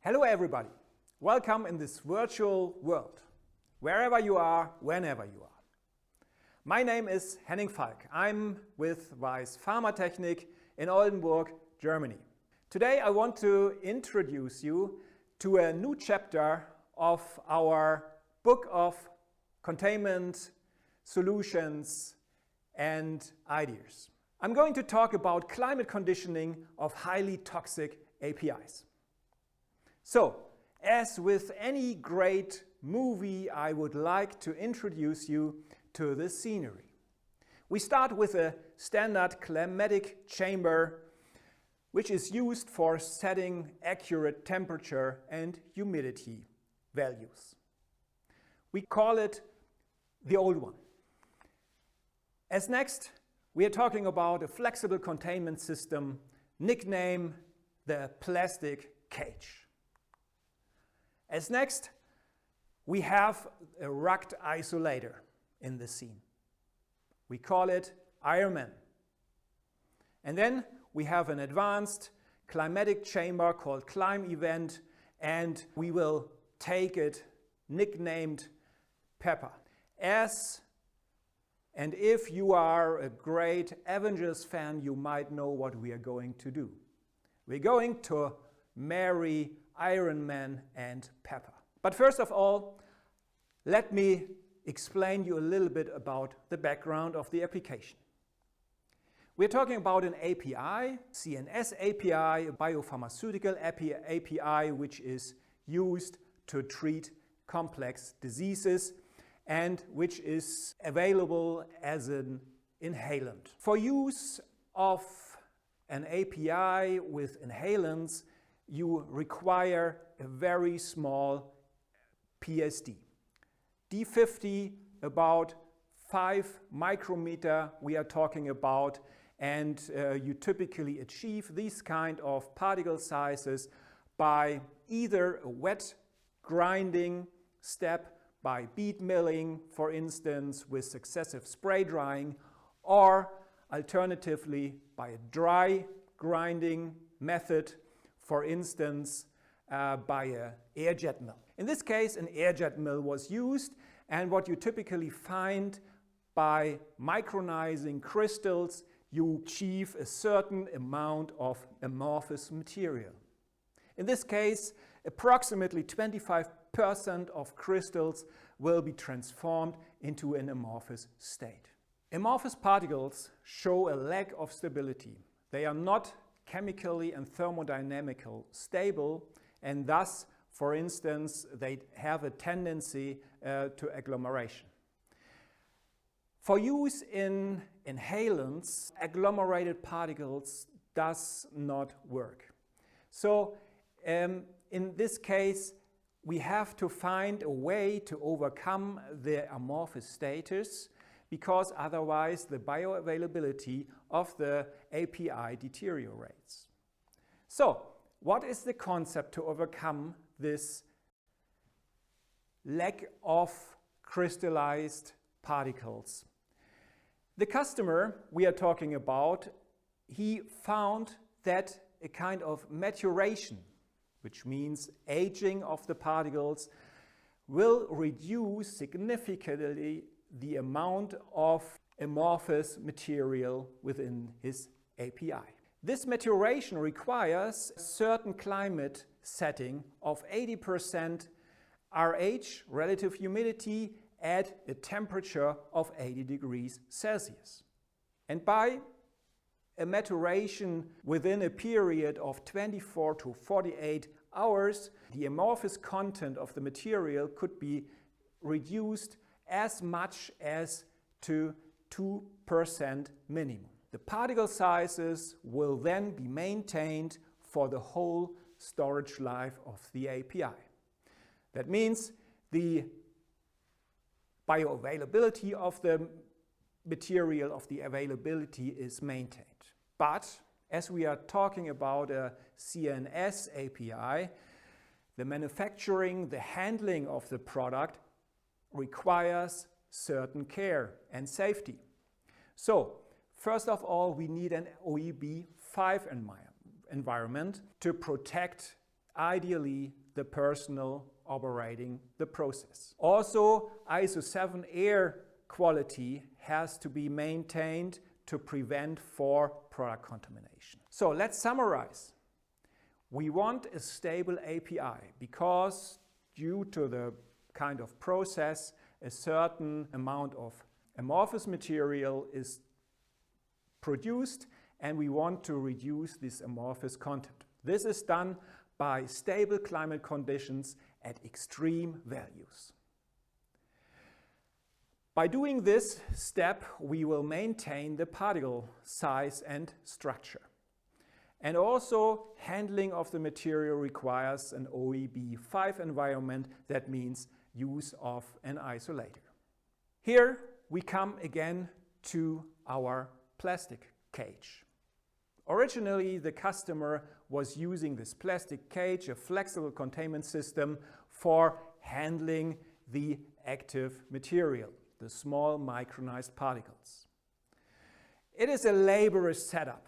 Hello everybody, welcome in this virtual world, wherever you are, whenever you are. My name is Henning Falck. I'm with Weiss Pharmatechnik in Oldenburg, Germany. Today I want to introduce you to a new chapter of our book of containment solutions and ideas. I'm going to talk about climate conditioning of highly toxic APIs. So, as with any great movie, I would like to introduce you to the scenery. We start with a standard climatic chamber, which is used for setting accurate temperature and humidity values. We call it the old one. As next, we are talking about a flexible containment system, nicknamed the plastic cage. As next, we have a rugged isolator in the scene. We call it Iron Man. And then we have an advanced climatic chamber called Clim Event, and we will take it nicknamed Pepper. As and if you are a great Avengers fan, you might know what we are going to do. We're going to marry Iron Man and Pepper. But first of all, let me explain you a little bit about the background of the application. We're talking about an API, CNS API, a biopharmaceutical API, which is used to treat complex diseases and which is available as an inhalant. For use of an API with inhalants, you require a very small PSD. D50, about 5 micrometer we are talking about, and you typically achieve these kind of particle sizes by either a wet grinding step, by bead milling, for instance, with successive spray drying, or alternatively by a dry grinding method, for instance, by an air jet mill. In this case, an air jet mill was used, and what you typically find by micronizing crystals, you achieve a certain amount of amorphous material. In this case, approximately 25% of crystals will be transformed into an amorphous state. Amorphous particles show a lack of stability. They are not chemically and thermodynamically stable, and thus, for instance, they have a tendency to agglomeration. For use in inhalants, agglomerated particles does not work. So in this case, we have to find a way to overcome the amorphous status, because otherwise the bioavailability of the API deteriorates. So, what is the concept to overcome this lack of crystallized particles? The customer we are talking about, he found that a kind of maturation, which means aging of the particles, will reduce significantly the amount of amorphous material within his API. This maturation requires a certain climate setting of 80% RH, relative humidity, at a temperature of 80 degrees Celsius. And by a maturation within a period of 24 to 48 hours, the amorphous content of the material could be reduced as much as to 2% minimum. The particle sizes will then be maintained for the whole storage life of the API. That means the bioavailability of the material, of the availability, is maintained. But as we are talking about a CNS API, the manufacturing, the handling of the product requires certain care and safety. So, first of all, we need an OEB 5 environment to protect ideally the personnel operating the process. Also, ISO 7 air quality has to be maintained to prevent for product contamination. So let's summarize. We want a stable API because due to the kind of process, a certain amount of amorphous material is produced and we want to reduce this amorphous content. This is done by stable climate conditions at extreme values. By doing this step, we will maintain the particle size and structure. And also, handling of the material requires an OEB5 environment. That means use of an isolator. Here we come again to our plastic cage. Originally, the customer was using this plastic cage, a flexible containment system, for handling the active material, the small micronized particles. It is a laborious setup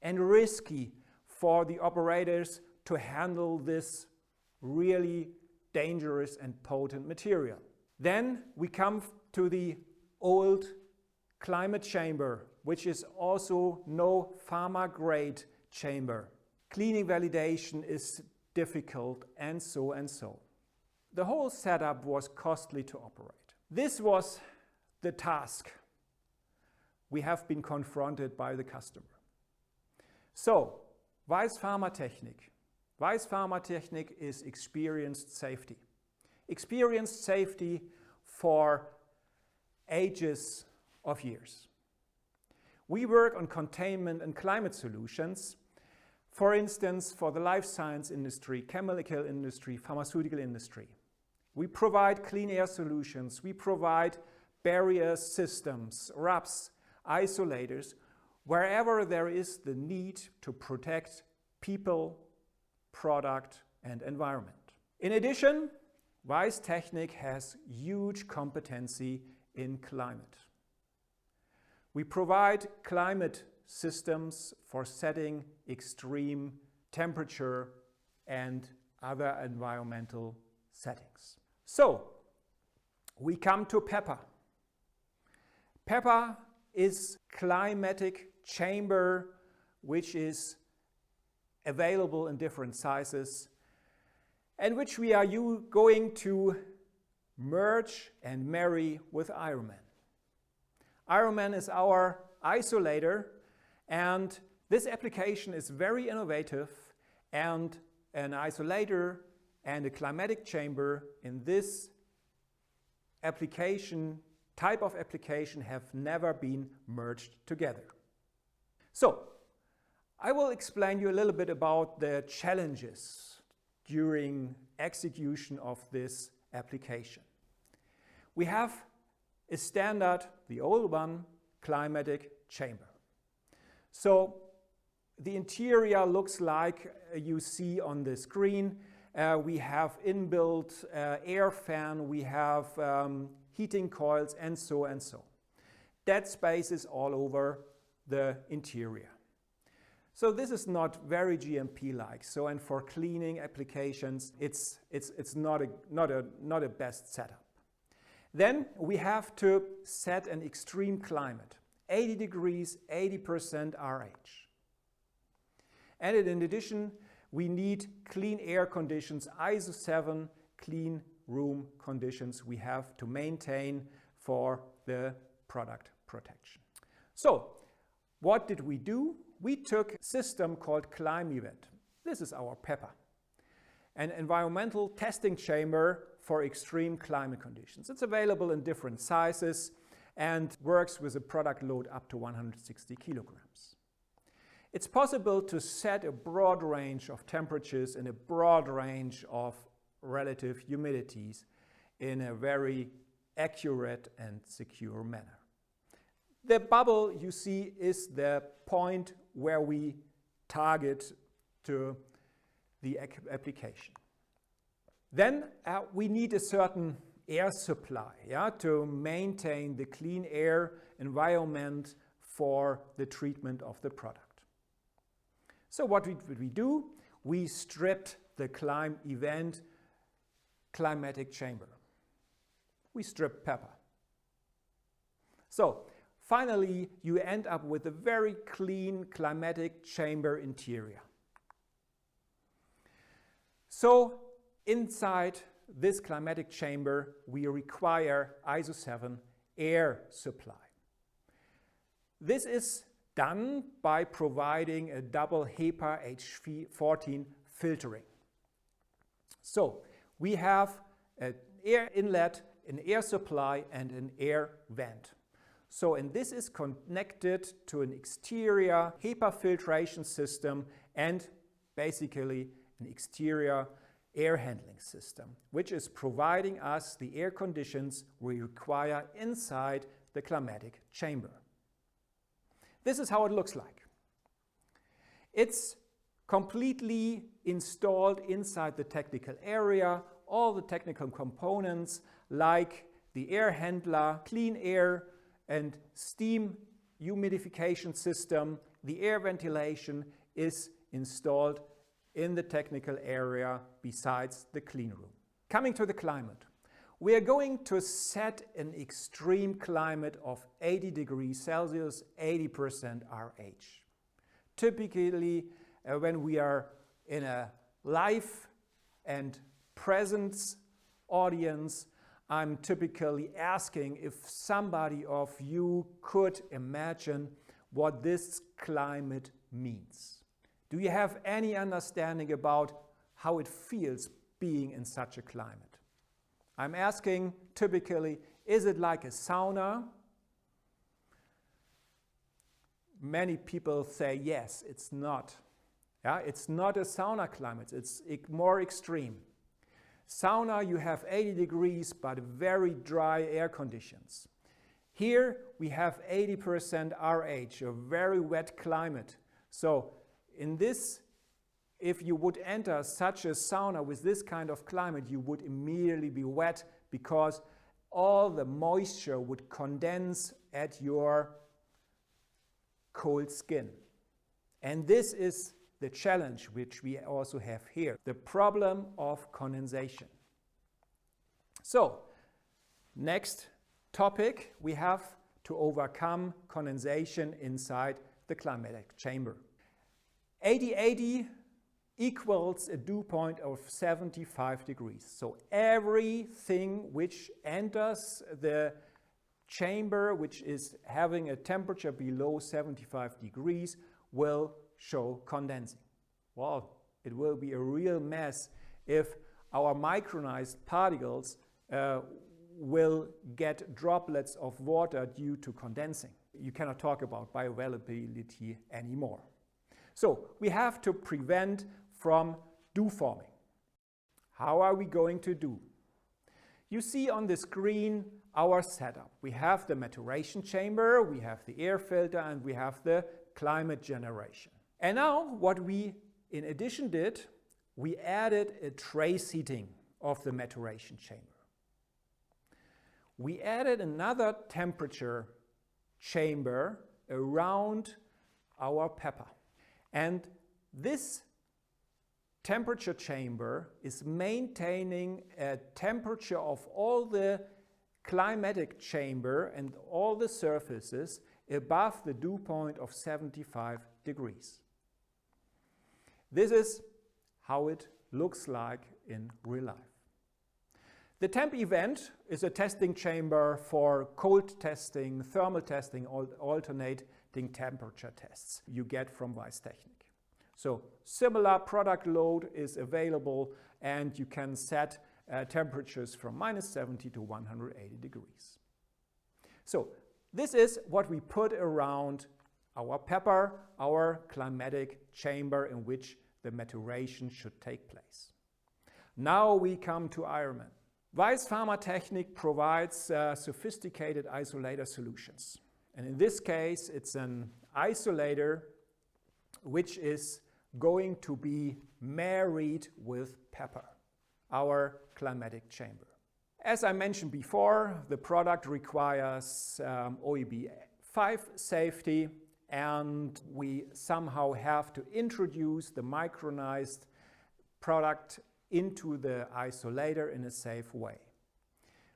and risky for the operators to handle this really dangerous and potent material. Then we come to the old climate chamber, which is also no pharma grade chamber. Cleaning validation is difficult and so and so. The whole setup was costly to operate. This was the task we have been confronted by the customer. So, Weiss Pharmatechnik. Weiss Pharmatechnik is experienced safety. Experienced safety for ages of years. We work on containment and climate solutions, for instance, for the life science industry, chemical industry, pharmaceutical industry. We provide clean air solutions, we provide barrier systems, wraps, isolators, wherever there is the need to protect people, product and environment. In addition, weisstechnik has huge competency in climate. We provide climate systems for setting extreme temperature and other environmental settings. So, we come to PEPA. PEPA is climatic chamber which is available in different sizes and which we are going to merge and marry with Ironman. Ironman is our isolator, and this application is very innovative, and an isolator and a climatic chamber in this type of application have never been merged together. So, I will explain you a little bit about the challenges during execution of this application. We have a standard, the old one, climatic chamber. So the interior looks like you see on the screen. We have inbuilt air fan, we have heating coils and so and so. Dead space is all over the interior. So this is not very GMP-like. So, and for cleaning applications, it's not a best setup. Then we have to set an extreme climate, 80 degrees, 80% RH. And in addition, we need clean air conditions, ISO 7 clean room conditions we have to maintain for the product protection. So, what did we do? We took a system called ClimEvent. This is our PEPA, an environmental testing chamber for extreme climate conditions. It's available in different sizes and works with a product load up to 160 kilograms. It's possible to set a broad range of temperatures and a broad range of relative humidities in a very accurate and secure manner. The bubble you see is the point where we target to the application. Then we need a certain air supply to maintain the clean air environment for the treatment of the product. So what did we do? We stripped the climatic chamber. We strip pepper. So finally, you end up with a very clean climatic chamber interior. So inside this climatic chamber, we require ISO 7 air supply. This is done by providing a double HEPA H14 filtering. So we have an air inlet, an air supply, and an air vent. So, and this is connected to an exterior HEPA filtration system and basically an exterior air handling system, which is providing us the air conditions we require inside the climatic chamber. This is how it looks like. It's completely installed inside the technical area. All the technical components like the air handler, clean air and steam humidification system, the air ventilation is installed in the technical area besides the clean room. Coming to the climate. We are going to set an extreme climate of 80 degrees Celsius, 80% RH. Typically, when we are in a live and presence audience, I'm typically asking if somebody of you could imagine what this climate means. Do you have any understanding about how it feels being in such a climate? I'm asking typically, is it like a sauna? Many people say yes, it's not. Yeah, it's not a sauna climate, it's more extreme. Sauna, you have 80 degrees but very dry air conditions. Here we have 80% RH, a very wet climate. So in this, if you would enter such a sauna with this kind of climate, you would immediately be wet because all the moisture would condense at your cold skin. And this is the challenge which we also have here, the problem of condensation. So, next topic, we have to overcome condensation inside the climatic chamber. 80-80 equals a dew point of 75 degrees. So everything which enters the chamber, which is having a temperature below 75 degrees, will show condensing. Well, it will be a real mess if our micronized particles will get droplets of water due to condensing. You cannot talk about bioavailability anymore. So we have to prevent from dew forming. How are we going to do? You see on the screen our setup. We have the maturation chamber, we have the air filter, and we have the climate generation. And now what we in addition did, we added a trace heating of the maturation chamber. We added another temperature chamber around our pepper. And this temperature chamber is maintaining a temperature of all the climatic chamber and all the surfaces above the dew point of 75 degrees. This is how it looks like in real life. The temp event is a testing chamber for cold testing, thermal testing, alternating temperature tests you get from weisstechnik. So similar product load is available and you can set temperatures from -70 to 180 degrees. So this is what we put around our pepper, our climatic chamber in which the maturation should take place. Now we come to Ironman. Weiss Pharmatechnik provides sophisticated isolator solutions. And in this case, it's an isolator which is going to be married with pepper, our climatic chamber. As I mentioned before, the product requires OEB 5 safety, and we somehow have to introduce the micronized product into the isolator in a safe way.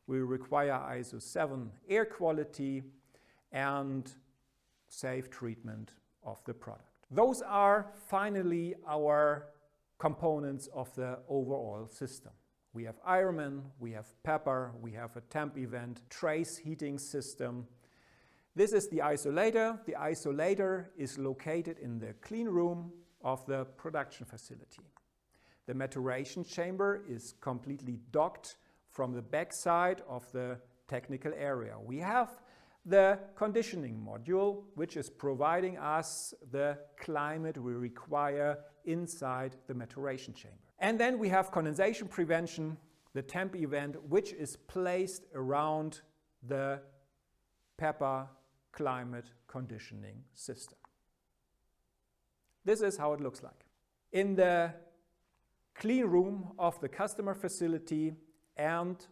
We require ISO 7 air quality and safe treatment of the product. Those are finally our components of the overall system. We have Ironman, we have pepper, we have a temp event, trace heating system. This is the isolator. The isolator is located in the clean room of the production facility. The maturation chamber is completely docked from the back side of the technical area. We have the conditioning module, which is providing us the climate we require inside the maturation chamber. And then we have condensation prevention, the temp event, which is placed around the pepper climate conditioning system. This is how it looks like. In the clean room of the customer facility and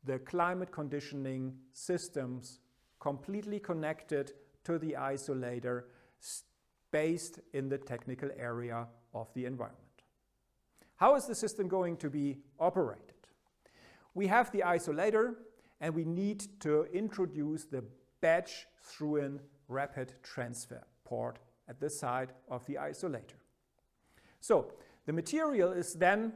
the climate conditioning systems completely connected to the isolator based in the technical area of the environment. How is the system going to be operated? We have the isolator and we need to introduce the batch through-in rapid transfer port at the side of the isolator. So the material is then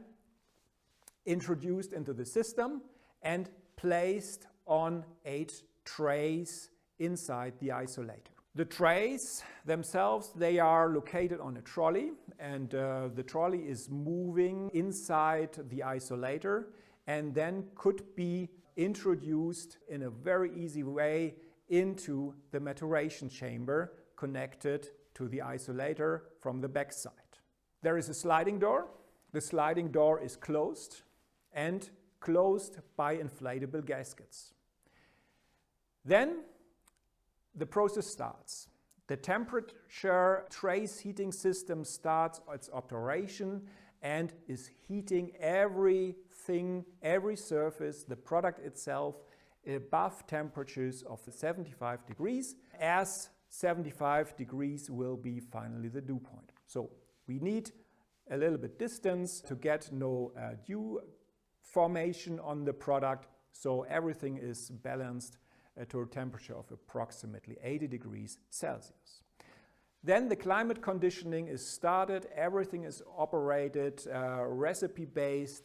introduced into the system and placed on 8 trays inside the isolator. The trays themselves, they are located on a trolley, and the trolley is moving inside the isolator and then could be introduced in a very easy way into the maturation chamber connected to the isolator from the back side. There is a sliding door. The sliding door is closed and closed by inflatable gaskets. Then the process starts. The temperature trace heating system starts its operation and is heating everything, every surface, the product itself, above temperatures of 75 degrees, as 75 degrees will be finally the dew point. So we need a little bit distance to get no dew formation on the product, so everything is balanced to a temperature of approximately 80 degrees Celsius. Then the climate conditioning is started, everything is operated recipe-based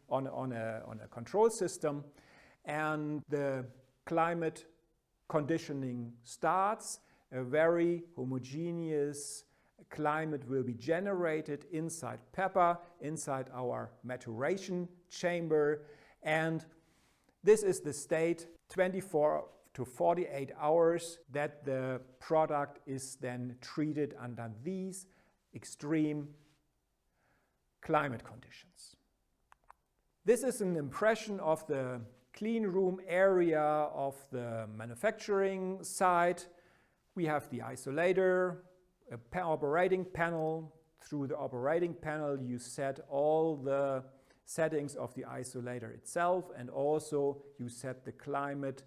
on a control system, and the climate conditioning starts. A very homogeneous climate will be generated inside pepper, inside our maturation chamber, and this is the state 24 to 48 hours that the product is then treated under these extreme climate conditions. This is an impression of the clean room area of the manufacturing site. We have the isolator, an operating panel. Through the operating panel you set all the settings of the isolator itself, and also you set the climate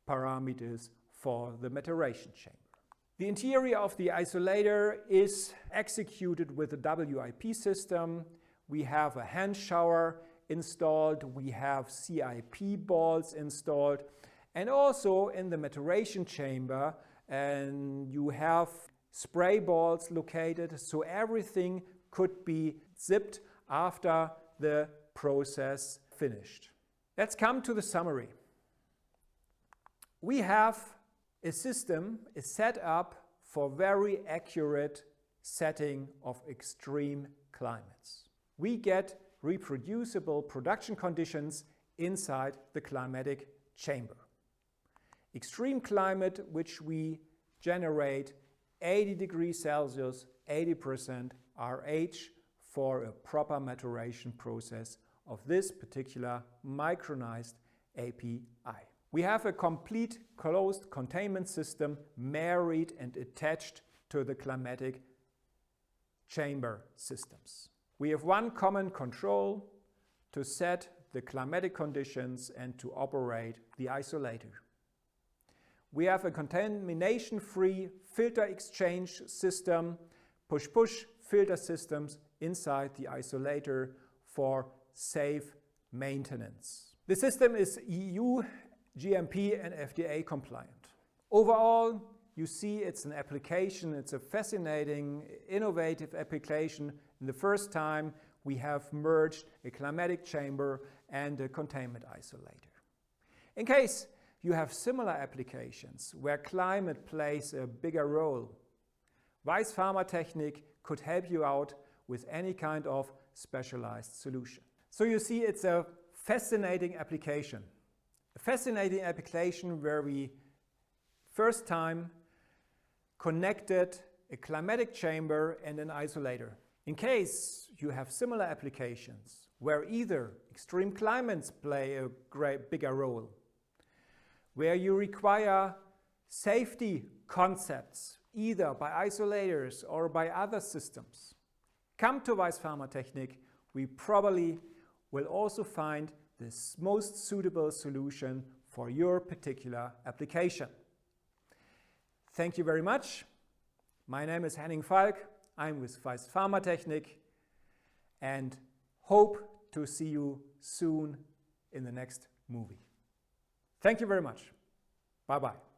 parameters for the maturation chamber. The interior of the isolator is executed with a WIP system. We have a hand shower installed, we have CIP balls installed, and also in the maturation chamber and you have spray balls located, so everything could be zipped after the process finished. Let's come to the summary. We have a system, a setup for very accurate setting of extreme climates. We get reproducible production conditions inside the climatic chamber. Extreme climate, which we generate 80 degrees Celsius, 80% RH for a proper maturation process of this particular micronized API. We have a complete closed containment system married and attached to the climatic chamber systems. We have one common control to set the climatic conditions and to operate the isolator. We have a contamination-free filter exchange system, push-push filter systems inside the isolator for safe maintenance. The system is EU, GMP and FDA compliant. Overall, you see it's an application, it's a fascinating, innovative application. In the first time, we have merged a climatic chamber and a containment isolator. In case you have similar applications where climate plays a bigger role, Weiss Pharmatechnik could help you out with any kind of specialized solution. So you see, it's a fascinating application. A fascinating application where we first time connected a climatic chamber and an isolator. In case you have similar applications where either extreme climates play a bigger role, where you require safety concepts either by isolators or by other systems, come to Weiss Pharmatechnik. We probably will also find the most suitable solution for your particular application. Thank you very much. My name is Henning Falck. I'm with Weiss Pharmatechnik and hope to see you soon in the next movie. Thank you very much. Bye-bye.